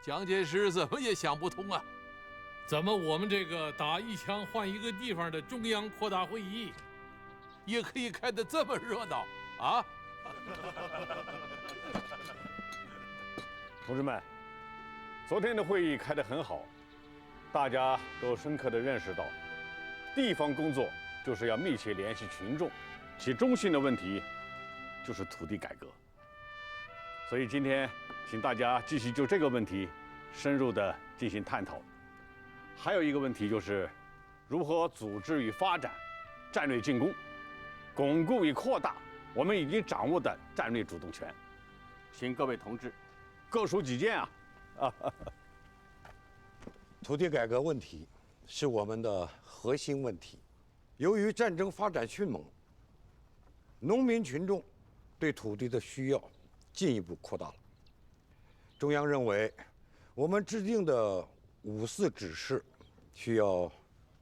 蒋介石怎么也想不通啊，怎么我们这个打一枪换一个地方的中央扩大会议，也可以开得这么热闹啊？同志们，昨天的会议开得很好，大家都深刻地认识到，地方工作就是要密切联系群众，其中心的问题就是土地改革。所以今天，请大家继续就这个问题深入地进行探讨。还有一个问题就是，如何组织与发展战略进攻，巩固与扩大我们已经掌握的战略主动权。请各位同志各抒己见啊！土地改革问题是我们的核心问题。由于战争发展迅猛，农民群众对土地的需要进一步扩大了。中央认为，我们制定的5·4指示需要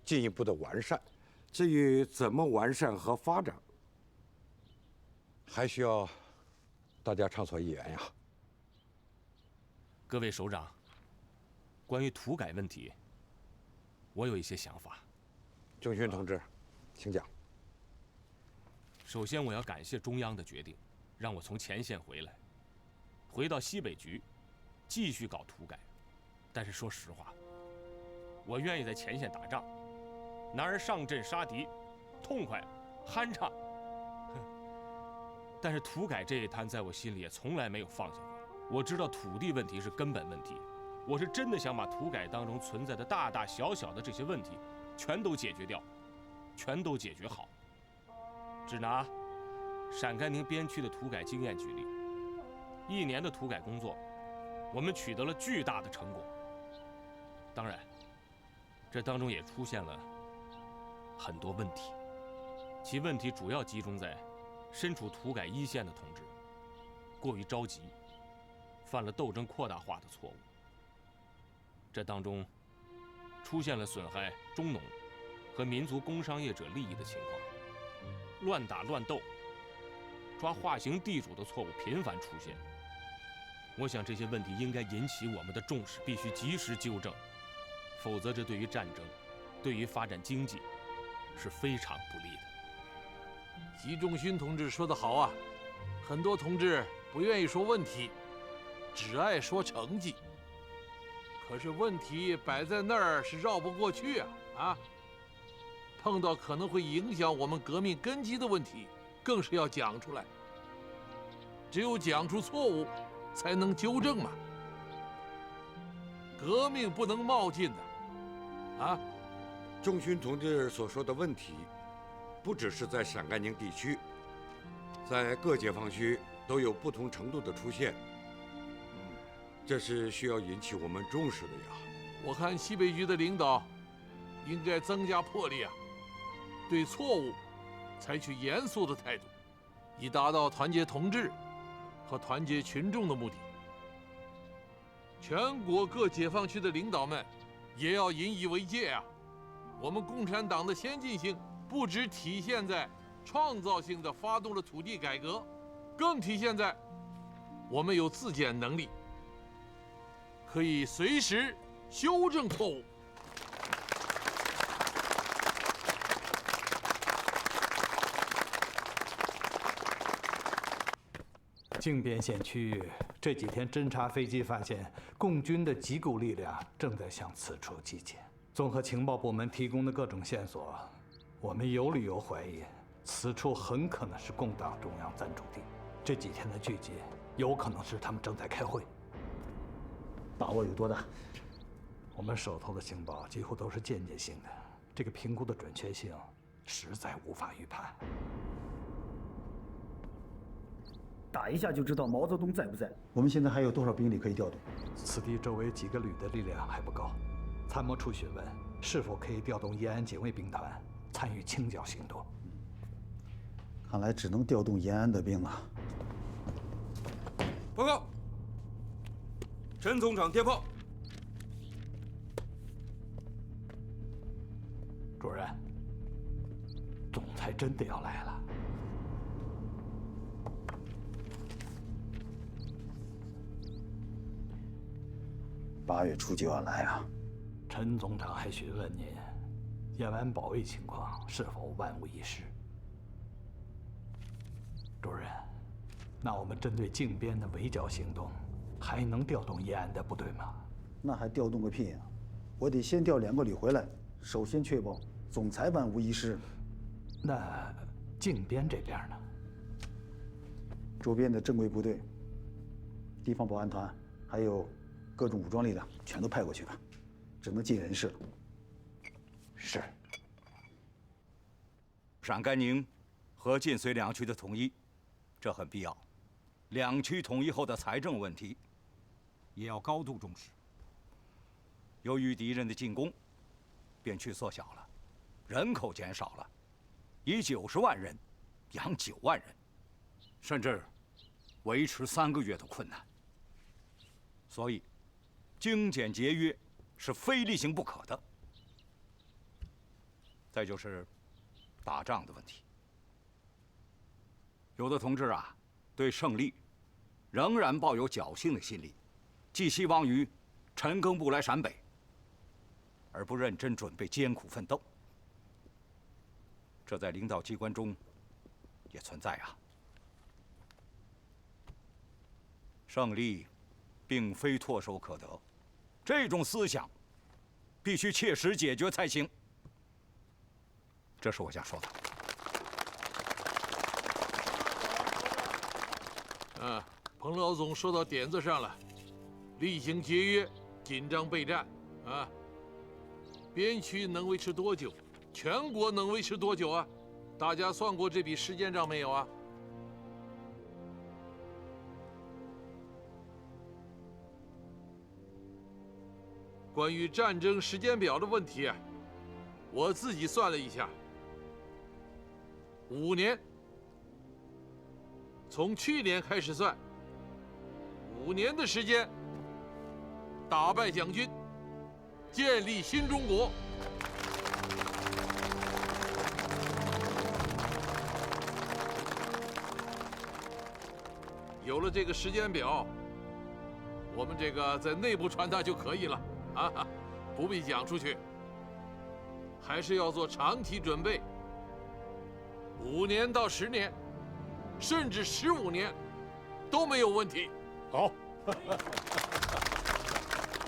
进一步的完善。至于怎么完善和发展，还需要大家畅所欲言呀。各位首长，关于土改问题，我有一些想法。郑勋同志，请讲。首先，我要感谢中央的决定，让我从前线回来，回到西北局，继续搞土改。但是说实话，我愿意在前线打仗，男儿上阵杀敌，痛快，酣畅。但是土改这一摊，在我心里也从来没有放下过。我知道土地问题是根本问题，我是真的想把土改当中存在的大大小小的这些问题，全都解决掉，全都解决好。只拿陕甘宁边区的土改经验举例，1年的土改工作，我们取得了巨大的成果。当然，这当中也出现了很多问题，其问题主要集中在身处土改一线的同志过于着急，犯了斗争扩大化的错误。这当中出现了损害中农和民族工商业者利益的情况，乱打乱斗、抓化形地主的错误频繁出现。我想这些问题应该引起我们的重视，必须及时纠正，否则这对于战争、对于发展经济是非常不利的。习仲勋同志说得好啊，很多同志不愿意说问题，只爱说成绩。可是问题摆在那儿是绕不过去啊！碰到可能会影响我们革命根基的问题，更是要讲出来。只有讲出错误，才能纠正嘛。革命不能冒进的，啊！仲勋同志所说的问题，不只是在陕甘宁地区，在各解放区都有不同程度的出现。这是需要引起我们重视的呀。我看西北局的领导应该增加魄力啊，对错误采取严肃的态度，以达到团结同志和团结群众的目的。全国各解放区的领导们也要引以为戒啊！我们共产党的先进性不只体现在创造性地发动了土地改革，更体现在我们有自检能力，可以随时修正错误。靖边县区域这几天侦察飞机发现，共军的几股力量正在向此处集结。综合情报部门提供的各种线索，我们有理由怀疑，此处很可能是共党中央暂驻地。这几天的聚集，有可能是他们正在开会。把握有多大？我们手头的情报几乎都是间接性的，这个评估的准确性实在无法预判。打一下就知道毛泽东在不在。我们现在还有多少兵力可以调动？此地周围几个旅的力量还不够，参谋处询问是否可以调动延安警卫兵团参与清剿行动。看来只能调动延安的兵了。报告，陈总长电报。主任，总裁真的要来了。8月初就要来啊。陈总长还询问您，延安保卫情况是否万无一失？主任，那我们针对靖边的围剿行动，还能调动延安的部队吗？那还调动个屁啊！我得先调2个旅回来，首先确保总裁万无一失。那靖边这边呢？周边的正规部队、地方保安团，还有各种武装力量，全都派过去吧，只能尽人事了。是。陕甘宁和晋绥2区的统一，这很必要。2区统一后的财政问题，也要高度重视。由于敌人的进攻，边区缩小了，人口减少了，以90万人养9万人，甚至维持3个月都困难。所以，精简节约是非例行不可的。再就是打仗的问题，有的同志啊，对胜利仍然抱有侥幸的心理，寄希望于陈赓部来陕北，而不认真准备艰苦奋斗。这在领导机关中也存在啊。胜利并非唾手可得，这种思想必须切实解决才行。这是我想说的。彭老总说到点子上了，厉行节约，紧张备战啊。边区能维持多久？全国能维持多久啊？大家算过这笔时间账没有啊？关于战争时间表的问题啊，我自己算了一下，5年，从去年开始算，5年的时间，打败蒋军，建立新中国。有了这个时间表，我们这个在内部传达就可以了啊，不必讲出去。还是要做长期准备，5年到10年，甚至15年，都没有问题。好，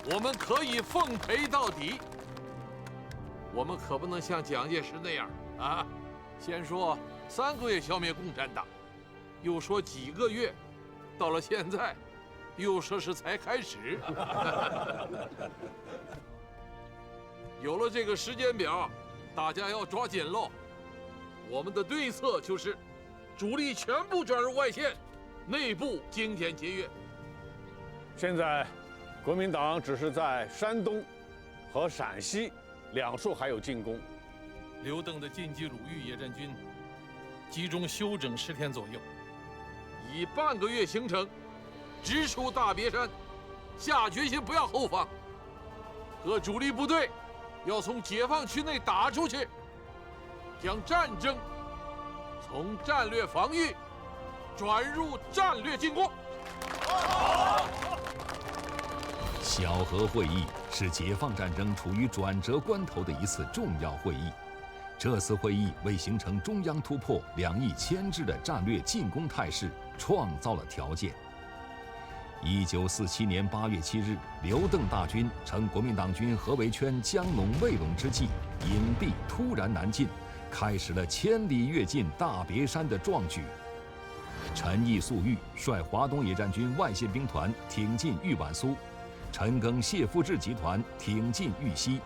我们可以奉陪到底。我们可不能像蒋介石那样啊，先说3个月消灭共产党，又说几个月，到了现在，又说是才开始。有了这个时间表，大家要抓紧喽。我们的对策就是，主力全部转入外线，内部精简节约。现在，国民党只是在山东和陕西2处还有进攻。刘邓的晋冀鲁豫野战军集中休整10天左右，以半个月行程，直出大别山，下决心不要后放，和主力部队要从解放区内打出去，将战争从战略防御转入战略进攻。小河会议是解放战争处于转折关头的一次重要会议。这次会议为形成中央突破2翼牵制的战略进攻态势创造了条件。1947年8月7日，刘邓大军乘国民党军合围圈将拢未拢之际，隐蔽突然南进，开始了千里跃进大别山的壮举。陈毅、粟裕率华东野战军外线兵团挺进豫皖苏，陈赓、谢富治集团挺进豫西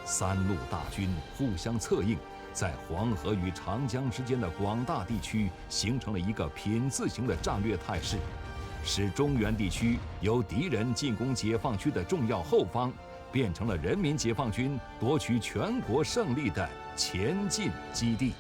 ，3路大军互相策应，在黄河与长江之间的广大地区形成了一个品字形的战略态势，使中原地区由敌人进攻解放区的重要后方，变成了人民解放军夺取全国胜利的前进基地。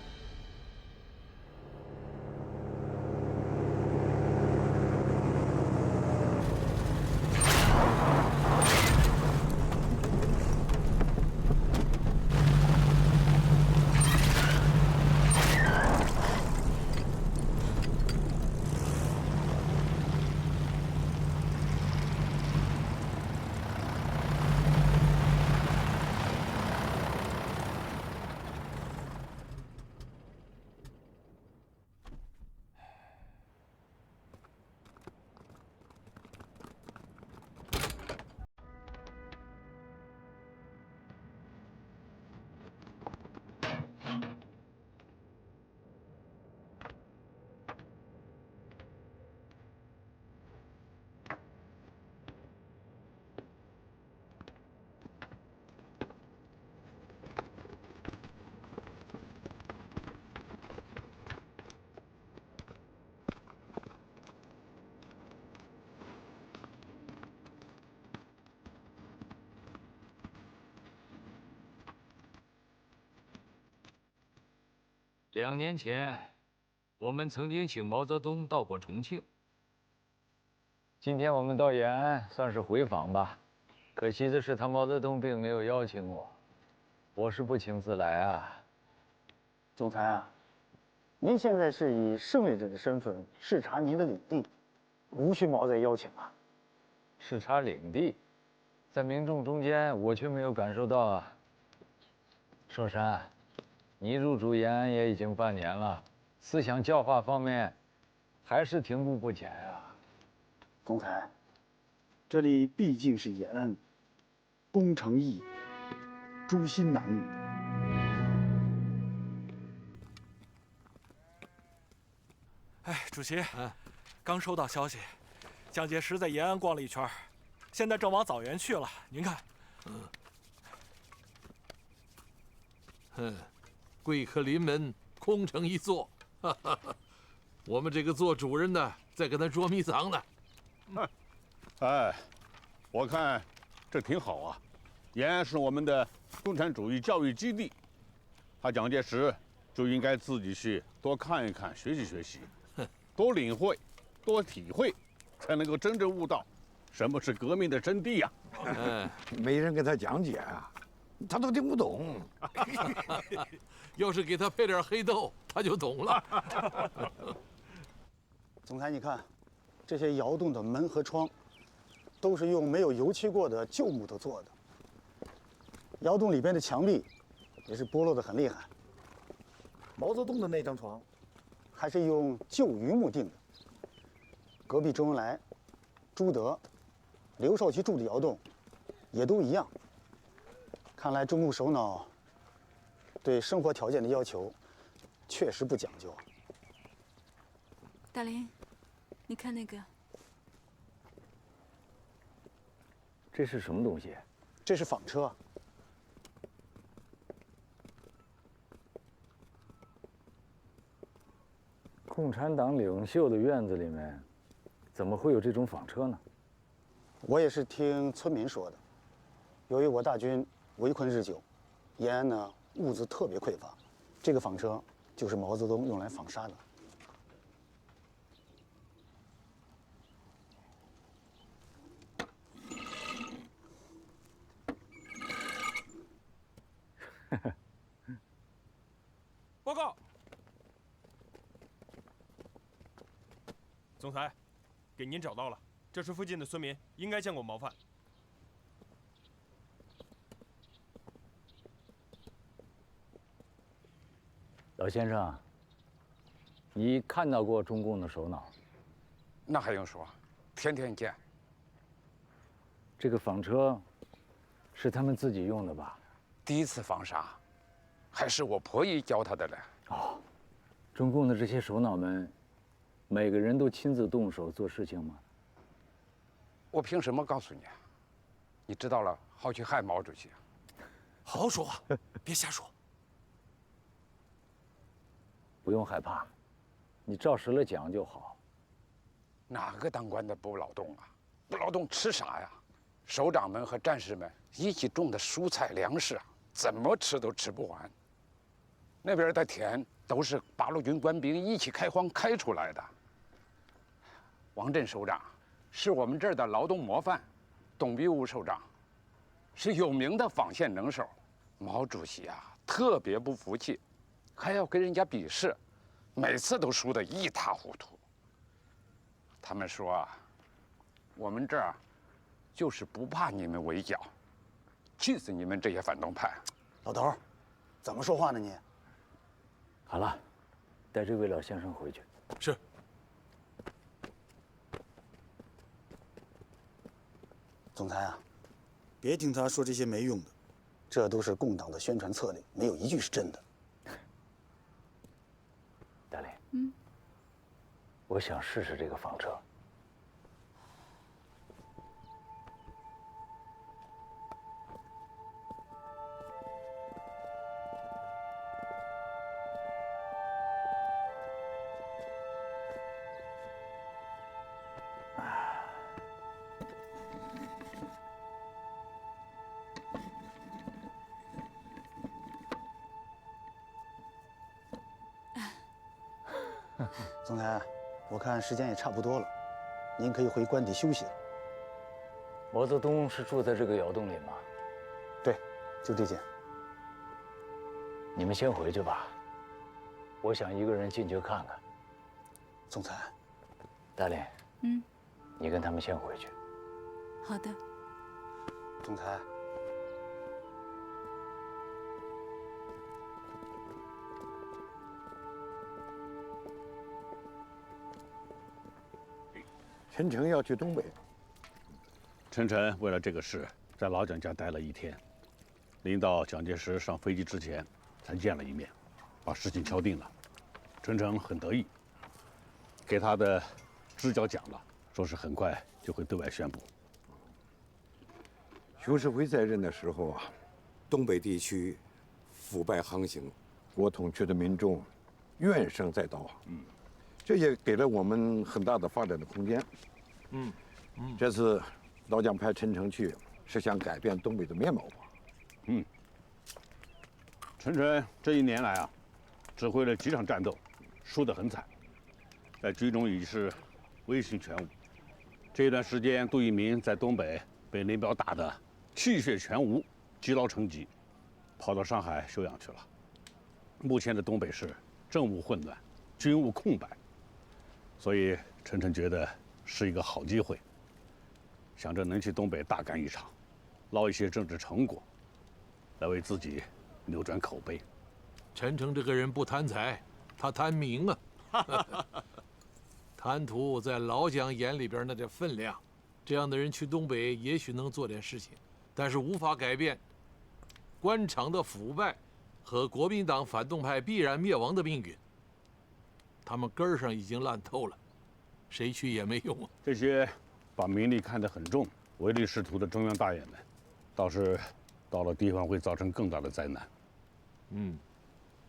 2年前，我们曾经请毛泽东到过重庆。今天我们到延安，算是回访吧。可惜的是，毛泽东并没有邀请我，我是不请自来啊。总裁啊，您现在是以胜利者的身份视察您的领地，无需毛再邀请啊。视察领地，在民众中间，我却没有感受到啊。寿山，你入主延安也已经半年了，思想教化方面还是停步不前啊。总裁，这里毕竟是延安，攻城易，诛心难。哎，主席，刚收到消息，蒋介石在延安逛了一圈，现在正往枣园去了。您看，贵客临门，空城一座。我们这个做主人的在跟他捉迷藏呢。哎，我看这挺好啊。延安是我们的共产主义教育基地，蒋介石就应该自己去多看一看、学习学习，多领会、多体会，才能够真正悟到什么是革命的真谛呀。没人跟他讲解啊，他都听不懂。要是给他配点黑豆，他就懂了。总裁，你看，这些窑洞的门和窗，都是用没有油漆过的旧木头做的。窑洞里边的墙壁，也是剥落得很厉害。毛泽东的那张床，还是用旧榆木钉的。隔壁周恩来、朱德、刘少奇住的窑洞，也都一样。看来中共首脑对生活条件的要求，确实不讲究。大林，你看那个，这是什么东西？这是纺车。共产党领袖的院子里面，怎么会有这种纺车呢？我也是听村民说的。由于我大军围困日久，延安呢物资特别匮乏，这个纺车就是毛泽东用来纺纱的。报告，总裁，给您找到了，这是附近的村民，应该见过毛范。老先生，你看到过中共的首脑？那还用说，天天见。这个纺车是他们自己用的吧？第一次纺纱，还是我婆姨教他的嘞。哦，中共的这些首脑们，每个人都亲自动手做事情吗？我凭什么告诉你啊？你知道了，好去害毛主席。好好说话，别瞎说。不用害怕，你照实了讲就好。哪个当官的不劳动啊？不劳动吃啥呀？首长们和战士们一起种的蔬菜粮食啊，怎么吃都吃不完。那边的田都是八路军官兵一起开荒开出来的。王震首长是我们这儿的劳动模范，董必武首长是有名的纺线能手。毛主席啊，特别不服气，还要跟人家比试，每次都输得一塌糊涂。他们说啊，我们这儿就是不怕你们围剿，气死你们这些反动派！老头儿，怎么说话呢你？好了，带这位老先生回去。是。总裁啊，别听他说这些没用的，这都是共党的宣传策略，没有一句是真的。大林，我想试试这个纺车。总裁，我看时间也差不多了，您可以回官邸休息了。毛泽东是住在这个窑洞里吗？对，就这间。你们先回去吧，我想一个人进去看看。总裁，大林，你跟他们先回去。好的。总裁。陈诚要去东北。陈诚为了这个事，在老蒋家待了1天。临到蒋介石上飞机之前，才见了一面，把事情敲定了。陈诚很得意，给他的支教讲了，说是很快就会对外宣布。熊式辉在任的时候啊，东北地区腐败横行，国统区的民众怨声载道。这也给了我们很大的发展的空间。这次老蒋派陈诚去，是想改变东北的面貌吧？陈诚这1年来啊，指挥了几场战斗，输得很惨，在军中已是威信全无。这一段时间，杜聿明在东北被林彪打得气血全无，积劳成疾，跑到上海休养去了。目前的东北市政务混乱，军务空白，所以陈诚觉得是一个好机会，想着能去东北大干一场，捞一些政治成果，来为自己扭转口碑。陈诚这个人不贪财，他贪名啊。贪图在老蒋眼里边那点分量，这样的人去东北也许能做点事情，但是无法改变官场的腐败和国民党反动派必然灭亡的命运。他们根儿上已经烂透了，谁去也没用啊。这些把名利看得很重、唯利是图的中央大爷们，倒是到了地方会造成更大的灾难。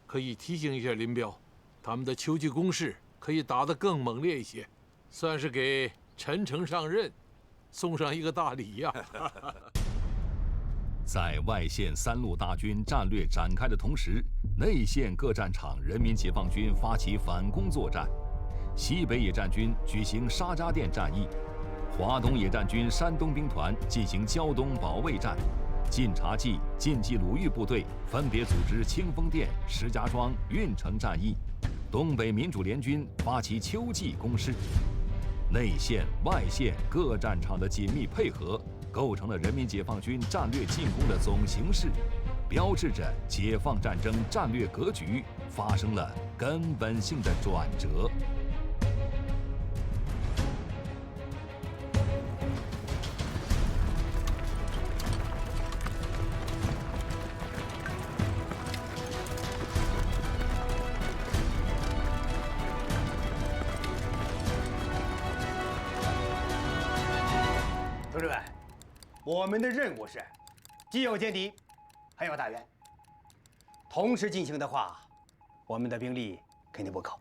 可以提醒一下林彪，他们的秋季攻势可以打得更猛烈一些，算是给陈诚上任送上一个大礼呀。在外线3路大军战略展开的同时，内线各战场人民解放军发起反攻作战。西北野战军举行沙扎店战役，华东野战军山东兵团进行胶东保卫战，晋察冀、晋冀鲁豫部队分别组织清风店、石家庄、运城战役。东北民主联军发起秋季攻势。内线、外线各战场的紧密配合，构成了人民解放军战略进攻的总形势，标志着解放战争战略格局发生了根本性的转折。同志们，我们的任务是既要歼敌，还要打援。同时进行的话，我们的兵力肯定不够。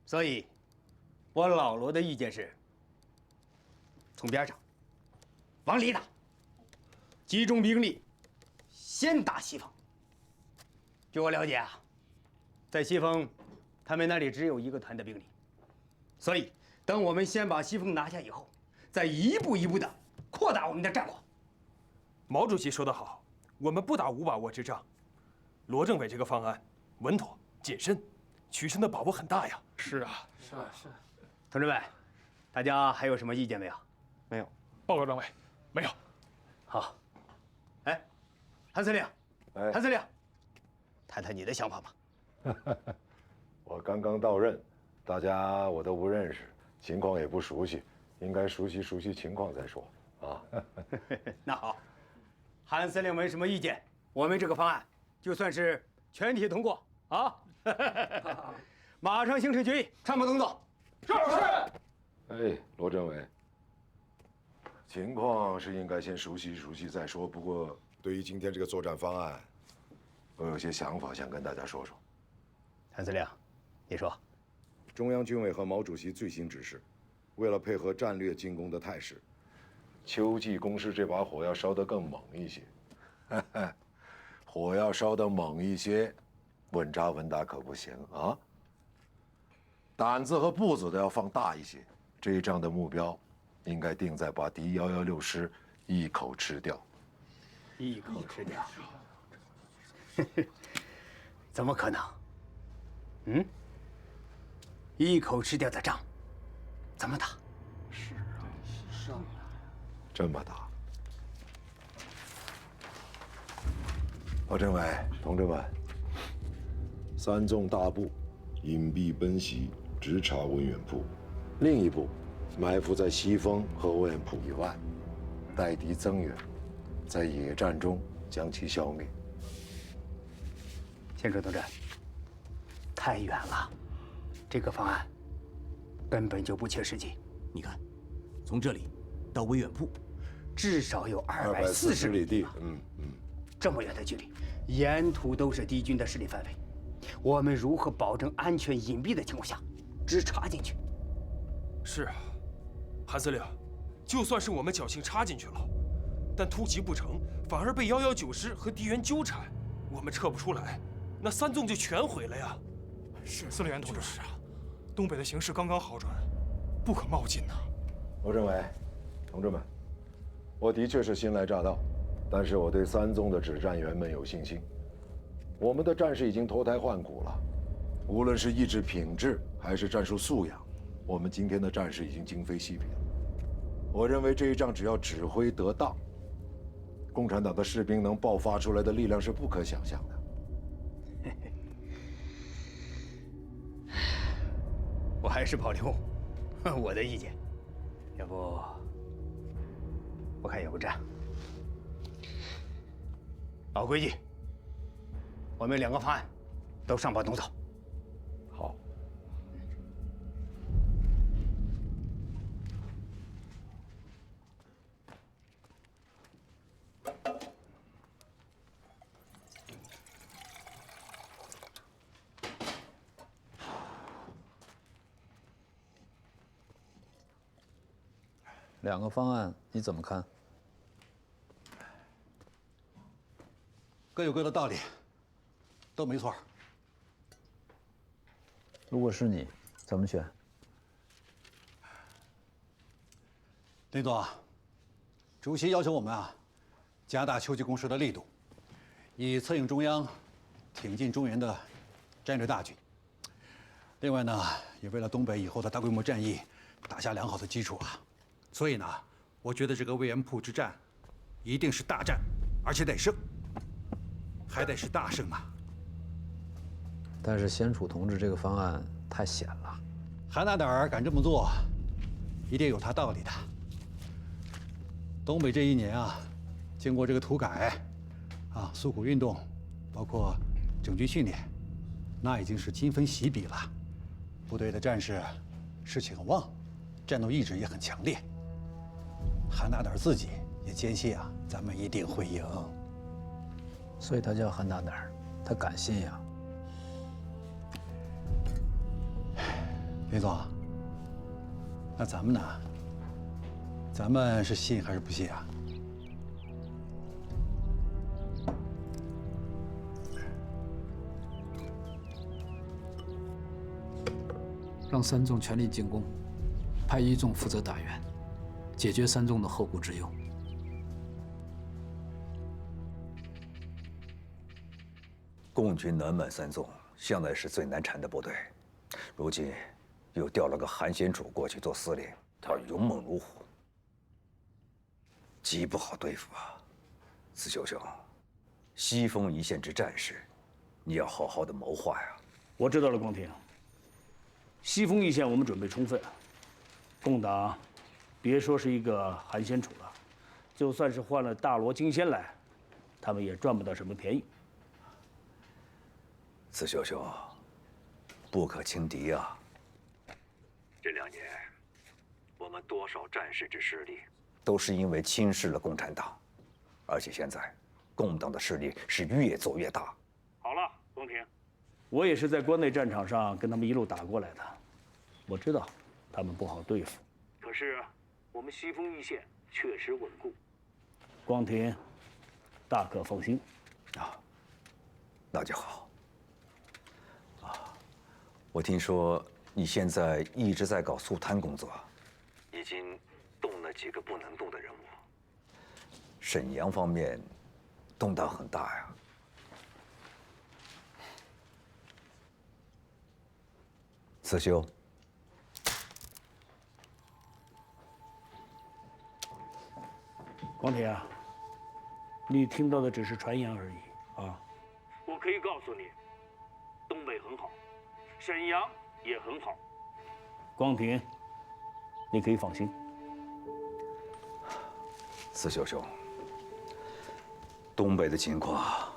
所以，我老罗的意见是：从边上往里打，集中兵力，先打西风。据我了解啊，在西风，他们那里只有1个团的兵力，所以等我们先把西风拿下以后，再一步一步的扩大我们的战果。毛主席说得好，我们不打无把握之仗。罗政委这个方案稳妥谨慎，取胜的把握很大呀。是啊，是。同志们，大家还有什么意见没有？没有。报告政委，没有。好。哎，韩司令，韩司令，谈谈你的想法吧。我刚刚到任，大家我都不认识，情况也不熟悉，应该熟悉情况再说啊。那好，韩司令没什么意见，我们这个方案就算是全体通过啊。马上形成决议，参谋总走。是。哎，罗政委，情况是应该先熟悉再说。不过，对于今天这个作战方案，我有些想法想跟大家说说。韩司令，你说。中央军委和毛主席最新指示，为了配合战略进攻的态势，秋季攻势这把火要烧得更猛一些。火要烧得猛一些，稳扎稳打可不行啊。胆子和步子都要放大一些。这一仗的目标，应该定在把敌116师一口吃掉。一口吃掉？怎么可能？嗯？一口吃掉的仗，怎么打？是啊，上啊，这么打。老政委，同志们，三纵大部隐蔽奔袭，直插文远铺；另一部埋伏在西风和文远铺以外，待敌增援，在野战中将其消灭。千水同志，太远了，这个方案根本就不切实际。你看，从这里到威远铺，至少有240里地。这么远的距离，沿途都是敌军的势力范围，我们如何保证安全隐蔽的情况下直插进去？是啊，韩司令，就算是我们侥幸插进去了，但突袭不成，反而被119师和敌人纠缠，我们撤不出来，那三纵就全毁了呀！是司令员同志。是啊，东北的形势刚刚好转，不可冒进呐。罗政委，同志们，我的确是新来乍到，但是我对三纵的指战员们有信心。我们的战士已经脱胎换骨了，无论是意志品质还是战术素养，我们今天的战士已经今非昔比了。我认为这一仗只要指挥得当，共产党的士兵能爆发出来的力量是不可想象的。我还是保留我的意见，要不我看有个战，老规矩，我们2个方案都上报总草。好。2个方案你怎么看？各有各的道理，都没错。如果是你，怎么选？林总，主席要求我们加大秋季攻势的力度，以策应中央挺进中原的战略大局。另外呢，也为了东北以后的大规模战役打下良好的基础所以呢，我觉得这个魏源铺之战一定是大战，而且得胜，还得是大胜但是先楚同志这个方案太险了。韩大胆敢这么做，一定有他道理的。东北这1年经过这个土改诉苦运动，包括整军训练，那已经是今非昔比了。部队的战士士气很旺，战斗意志也很强烈。韩大胆自己也坚信咱们一定会赢。所以他叫韩大胆，他敢信呀。林总，那咱们呢？咱们是信还是不信让3纵全力进攻，派1纵负责打援，解决3纵的后顾之忧。共军南满3纵向来是最难缠的部队，如今又调了个韩先楚过去做司令，他勇猛如虎，极不好对付子修兄，西风一线之战士，你要好好的谋划呀。我知道了，光庭。西风一线我们准备充分，共党别说是一个韩先楚了，就算是换了大罗金仙来，他们也赚不到什么便宜。子修兄，不可轻敌啊！这2年，我们多少战士之失利，都是因为轻视了共产党，而且现在，共党的势力是越做越大。好了，光庭，我也是在关内战场上跟他们一路打过来的，我知道他们不好对付。可是我们西风一线确实稳固，光庭大可放心。那就好。我听说你现在一直在搞肃贪工作，已经动了几个不能动的人物。沈阳方面动荡很大呀。慈修，光铁啊，你听到的只是传言而已啊。我可以告诉你，东北很好，沈阳也很好。光庭，你可以放心。慈修兄，东北的情况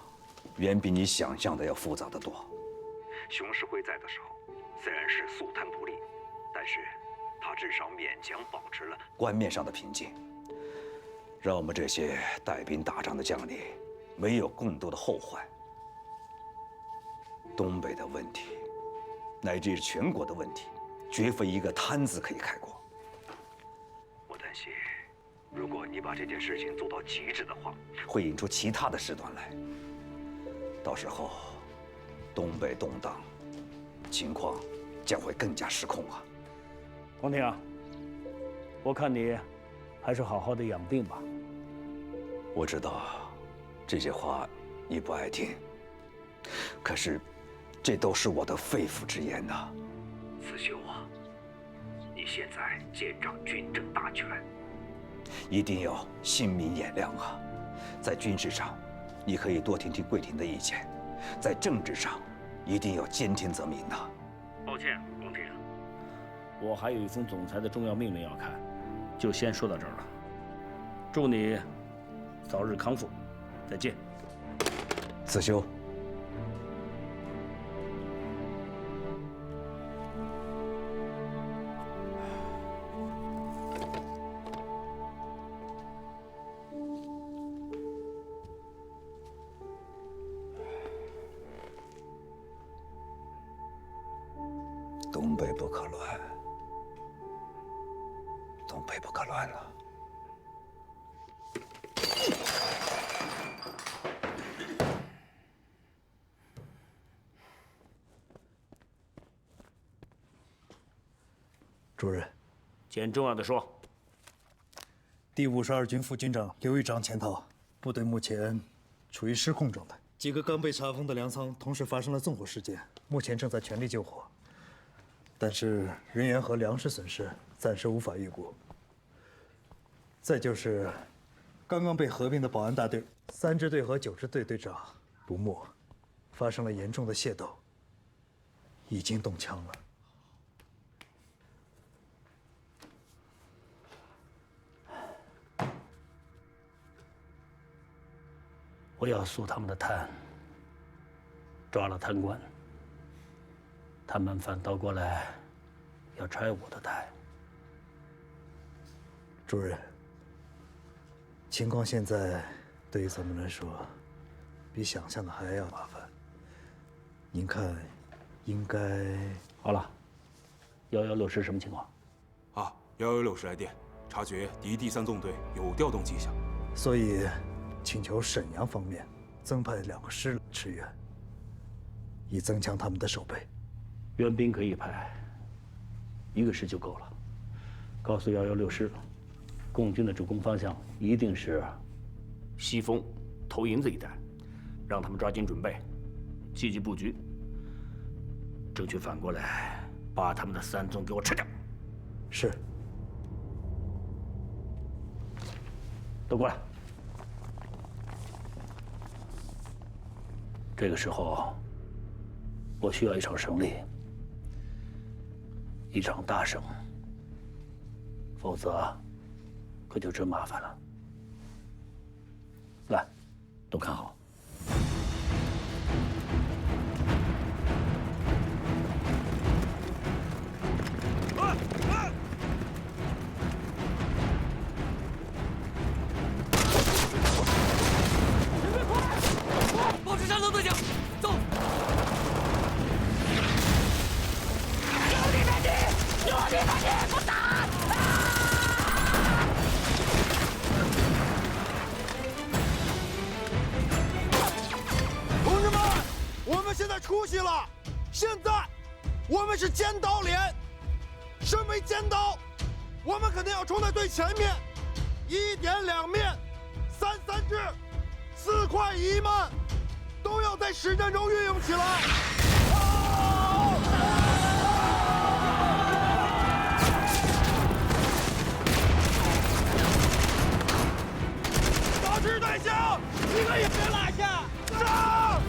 远比你想象的要复杂得多。熊世辉在的时候，虽然是肃贪不力，但是他至少勉强保持了官面上的平静，让我们这些带兵打仗的将领没有更多的后患。东北的问题，乃至全国的问题，绝非一个贪字可以概括。我担心，如果你把这件事情做到极致的话，会引出其他的事端来。到时候，东北动荡，情况将会更加失控啊！光庭啊，我看你还是好好的养病吧。我知道这些话你不爱听，可是这都是我的肺腑之言呐。慈修啊，你现在监掌军政大权，一定要心明眼亮啊！在军事上，你可以多听听桂廷的意见；在政治上，一定要兼听则明呐。抱歉，光庭，我还有一封总裁的重要命令要看，就先说到这儿了。祝你早日康复，再见。慈修。东北不可乱，东北不可乱了。主任，捡重要的说。第52军副军长刘玉章潜逃，部队目前处于失控状态。几个刚被查封的粮仓同时发生了纵火事件，目前正在全力救火，但是人员和粮食损失暂时无法预估。再就是刚刚被合并的保安大队3支队和9支队队长不默，发生了严重的械斗，已经动枪了。我要肃他们的贪，抓了贪官，他们反倒过来要拆我的台。主任，情况现在对于咱们来说，比想象的还要麻烦。您看，应该……好了，116师什么情况？啊，116师来电，察觉敌第3纵队有调动迹象，所以请求沈阳方面增派2个师驰援，以增强他们的守备。援兵可以派1个师就够了。告诉116师，共军的主攻方向一定是西丰、头营子一带，让他们抓紧准备，积极布局，争取反过来把他们的3纵给我吃掉。是。都过来。这个时候，我需要一场胜利，一场大胜，否则可就真麻烦了。来，都看好。保持战斗队形，走！有你们的，不打！同志们，我们现在出息了！现在我们是尖刀连，身为尖刀，我们肯定要冲在最前面，1点2面，3三制，4快1慢，都要在实战中运用起来。大志带下，一个也别落下，上！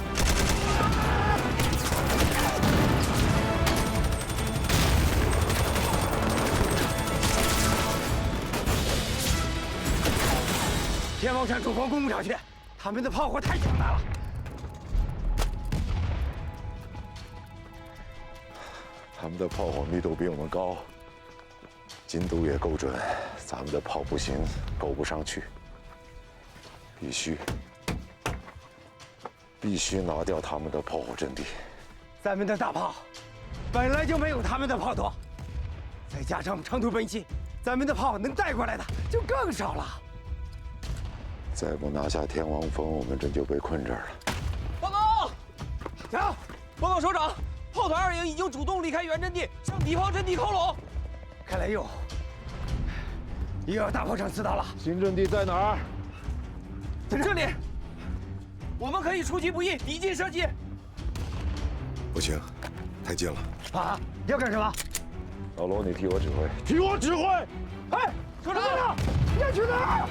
天王山主攻攻不上去，他们的炮火太强大了。他们的炮火密度比我们高，精度也够准，咱们的炮不行，够不上去。必须拿掉他们的炮火阵地。咱们的大炮本来就没有他们的炮多，再加上长途奔袭，咱们的炮能带过来的就更少了。再不拿下天王峰，我们真就被困这儿了。报告，走！报告首长，炮团2营已经主动离开原阵地，向敌方阵地靠拢。看来又要大炮场刺刀了。新阵地在哪儿？在这里。我们可以出其不意，敌进射击。不行，太近了。啊！要干什么？老罗，你替我指挥。替我指挥。哎，首长，你要去哪儿？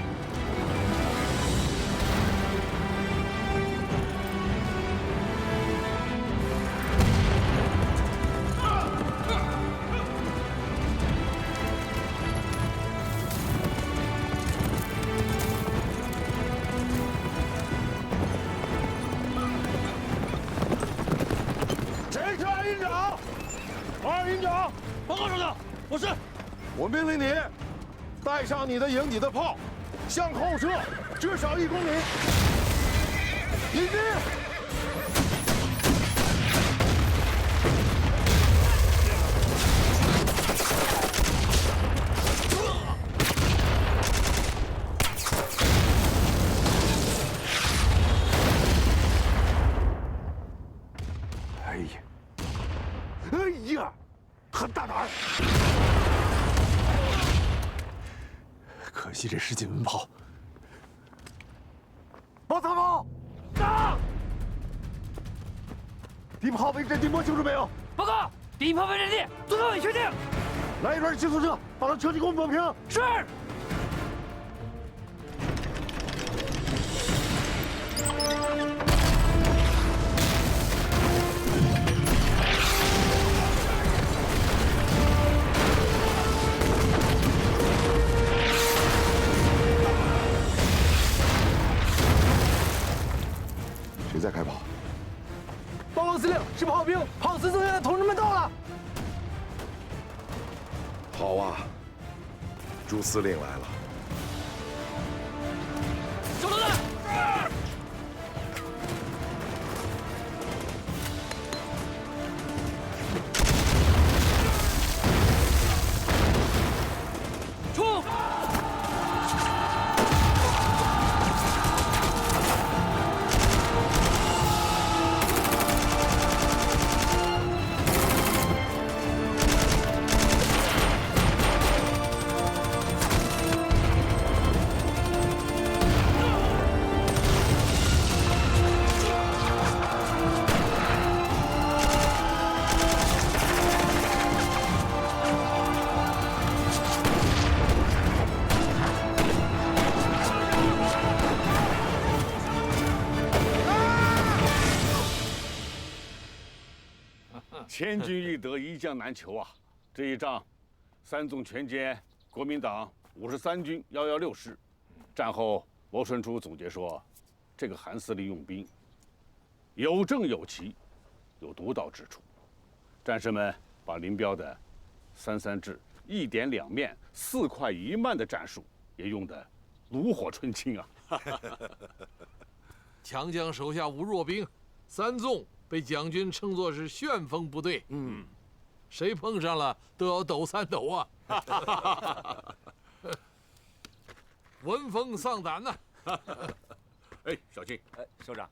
报告首长，我是。我命令你，带上你的营底的炮，向后撤，至少1公里。引击！哎呀！很大胆儿，可惜这是近门炮。报参谋，上！敌炮位阵地摸清楚没有？报告，敌炮位阵地做到已确定。来一轮急速车，把他车体给我抹平。是。谁在开炮？报告司令，是炮兵，炮4纵队的同志们到了。好啊，朱司令来了。手榴弹！冲！千军易得，一将难求啊！这一仗，3纵全歼国民党53军116师。战后，牟春初总结说，这个韩司令用兵有正有奇，有独到之处。战士们把林彪的3三制、1点2面、4快1慢的战术也用得炉火纯青啊！强将手下无弱兵，3纵被蒋军称作是旋风部队。谁碰上了都要抖3抖啊！闻风丧胆呐！哎，小庆，首长。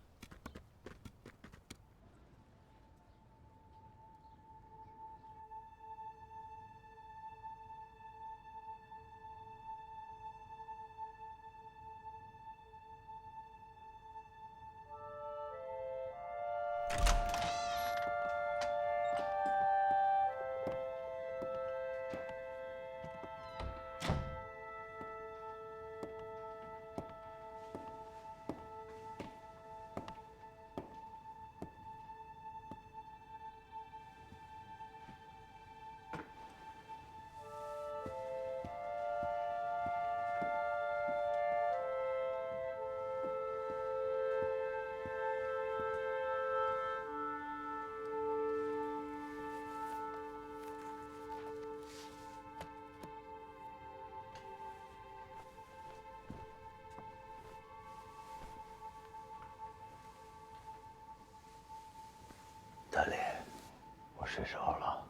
睡着了。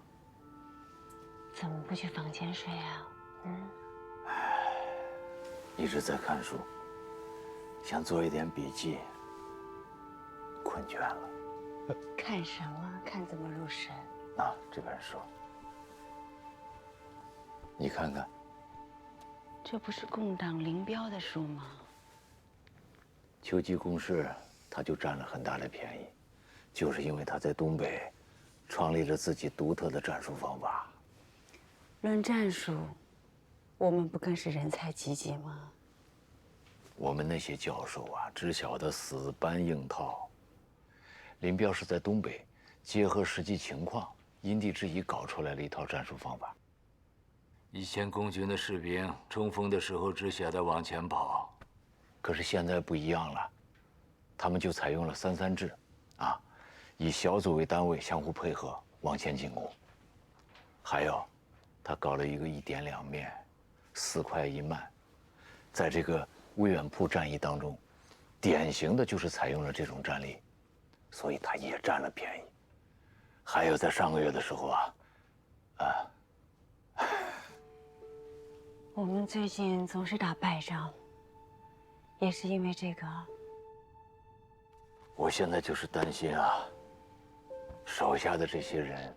怎么不去房间睡啊？一直在看书，想做一点笔记，困倦了。看什么？看怎么入神？啊，这本书，你看看。这不是共党林彪的书吗？秋季攻势，他就占了很大的便宜，就是因为他在东北创立了自己独特的战术方法。论战术，我们不更是人才济济吗？我们那些教授啊，只晓得死搬硬套。林彪是在东北结合实际情况，因地制宜搞出来了一套战术方法。以前共军的士兵冲锋的时候只晓得往前跑，可是现在不一样了，他们就采用了3-3制，啊，以小组为单位相互配合往前进攻。还有，他搞了一个1点2面，4快1慢，在这个威远铺战役当中，典型的就是采用了这种战例，所以他也占了便宜。还有在上个月的时候啊，我们最近总是打败仗，也是因为这个。我现在就是担心啊，手下的这些人，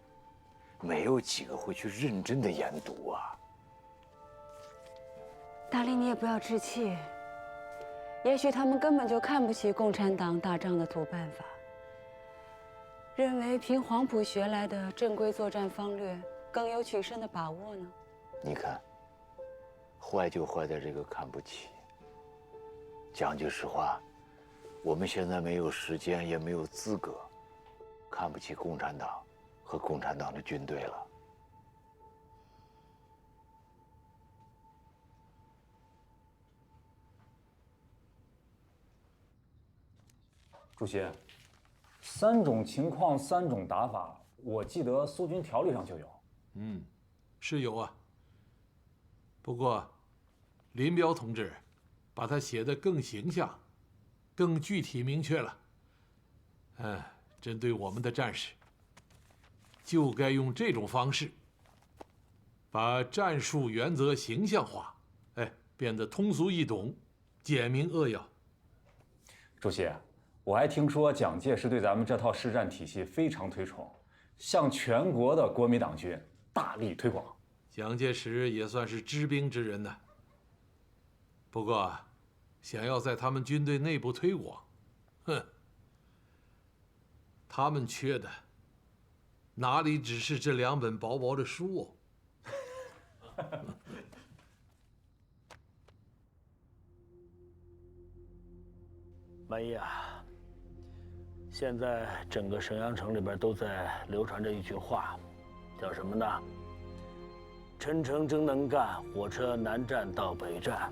没有几个会去认真的研读啊。大力，你也不要置气，也许他们根本就看不起共产党打仗的土办法，认为凭黄埔学来的正规作战方略更有取胜的把握呢。你看。坏就坏在这个看不起。讲句实话，我们现在没有时间，也没有资格看不起共产党和共产党的军队了。主席，3种情况3种打法，我记得苏军条例上就有。是有啊。不过，林彪同志把它写得更形象、更具体明确了。针对我们的战士，就该用这种方式，把战术原则形象化，变得通俗易懂、简明扼要。主席，我还听说蒋介石对咱们这套实战体系非常推崇，向全国的国民党军大力推广。蒋介石也算是知兵之人呢。不过，想要在他们军队内部推广，他们缺的哪里只是这2本薄薄的书哦。满意啊！现在整个沈阳城里边都在流传着一句话，叫什么呢？陈诚真能干，火车南站到北站。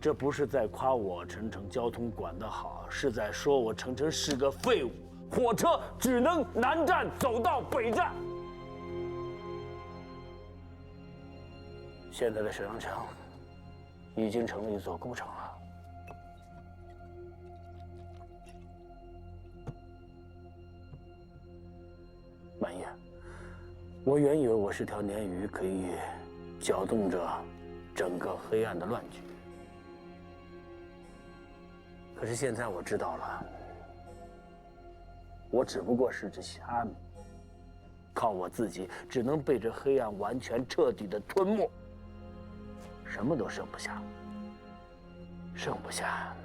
这不是在夸我陈诚交通管得好，是在说我陈诚是个废物，火车只能南站走到北站。现在的沈阳城已经成了一座孤城了。满意。我原以为我是条鲶鱼，可以搅动着整个黑暗的乱局。可是现在我知道了，我只不过是只虾米，靠我自己只能被这黑暗完全彻底的吞没，什么都剩不下，剩不下。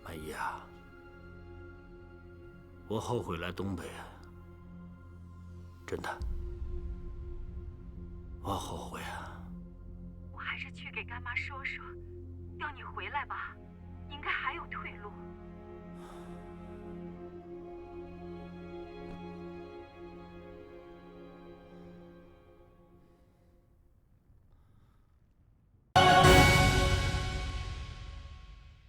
满意啊，我后悔来东北啊。真的，我后悔啊！我还是去给干妈说说，要你回来吧，应该还有退路。